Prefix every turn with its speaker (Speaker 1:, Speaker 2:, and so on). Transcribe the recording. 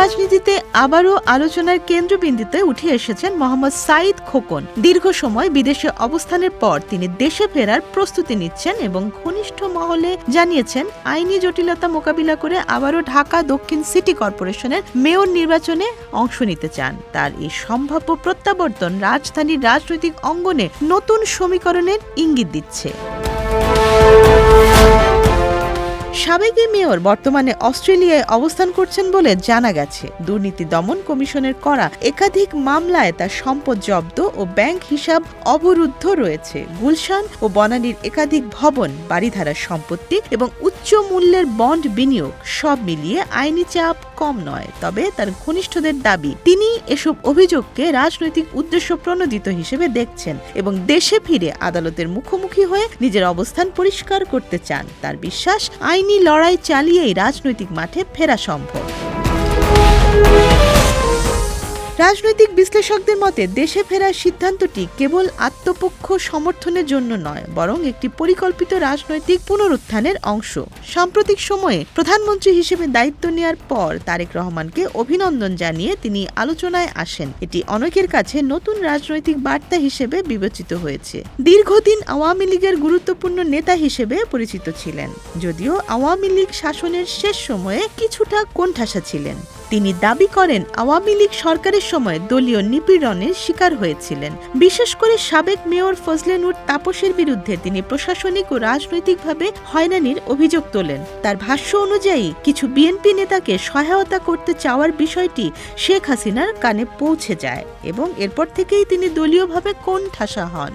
Speaker 1: রাজনীতিতে আবারও আলোচনার কেন্দ্রবিন্দুতে উঠে এসেছেন মোহাম্মদ সাঈদ খোকন। দীর্ঘ সময় বিদেশে অবস্থানের পর তিনি দেশে ফেরার প্রস্তুতি নিচ্ছেন এবং ঘনিষ্ঠ মহলে জানিয়েছেন আইনি জটিলতা মোকাবিলা করে আবারও ঢাকা দক্ষিণ সিটি কর্পোরেশনের মেয়র নির্বাচনে অংশ নিতে চান। তার এই সম্ভাব্য প্রত্যাবর্তন রাজধানীর রাজনৈতিক অঙ্গনে নতুন সমীকরণের ইঙ্গিত দিচ্ছে। সাবেক মেয়র বর্তমানে অস্ট্রেলিয়ায় অবস্থান করছেন বলে জানা গেছে। দুর্নীতি দমন কমিশনের করা একাধিক মামলায় তার সম্পদ জব্দ ও ব্যাংক হিসাব অবরুদ্ধ রয়েছে। গুলশান ও বনানীর একাধিক ভবন, বাড়িধারার সম্পত্তি এবং উচ্চ মূল্যের বন্ড বিনিয়োগ সব মিলিয়ে আইনি চাপ কম নয়। তবে তার ঘনিষ্ঠদের দাবি, তিনি এসব অভিযোগকে রাজনৈতিক উদ্দেশ্য প্রণোদিত হিসেবে দেখছেন এবং দেশে ফিরে আদালতের মুখোমুখি হয়ে নিজের অবস্থান পরিষ্কার করতে চান। তার বিশ্বাস, আইনি লড়াই চালিয়েই রাজনৈতিক মাঠে ফেরা সম্ভব। রাজনৈতিক বিশ্লেষকদের মতে দেশে ফেরার সিদ্ধান্তটি কেবল আত্মপক্ষ সমর্থনের জন্য নয়, বরং একটি পরিকল্পিত রাজনৈতিক পুনরুত্থানের অংশ। সাম্প্রতিক সময়ে প্রধানমন্ত্রী হিসেবে দায়িত্ব নেওয়ার পর তারেক রহমানকে অভিনন্দন জানিয়ে তিনি আলোচনায় আসেন। এটি অনেকের কাছে নতুন রাজনৈতিক বার্তা হিসেবে বিবেচিত হয়েছে। দীর্ঘদিন আওয়ামী লীগের গুরুত্বপূর্ণ নেতা হিসেবে পরিচিত ছিলেন, যদিও আওয়ামী লীগ শাসনের শেষ সময়ে কিছুটা কোণঠাসা ছিলেন। তিনি দাবি করেন আওয়ামী লীগ সরকারের সময় দলীয় নিপীড়নের শিকার হয়েছিলেন। বিশেষ করে সাবেক মেয়র ফজলে নূর তাপসের বিরুদ্ধে তিনি প্রশাসনিক ও রাজনৈতিকভাবে হয়রানির অভিযোগ তোলেন। তার ভাষ্য অনুযায়ী কিছু বিএনপি নেতাকে সহায়তা করতে চাওয়ার বিষয়টি শেখ হাসিনার কানে পৌঁছে যায় এবং এরপর থেকেই তিনি দলীয়ভাবে কোণঠাসা হন।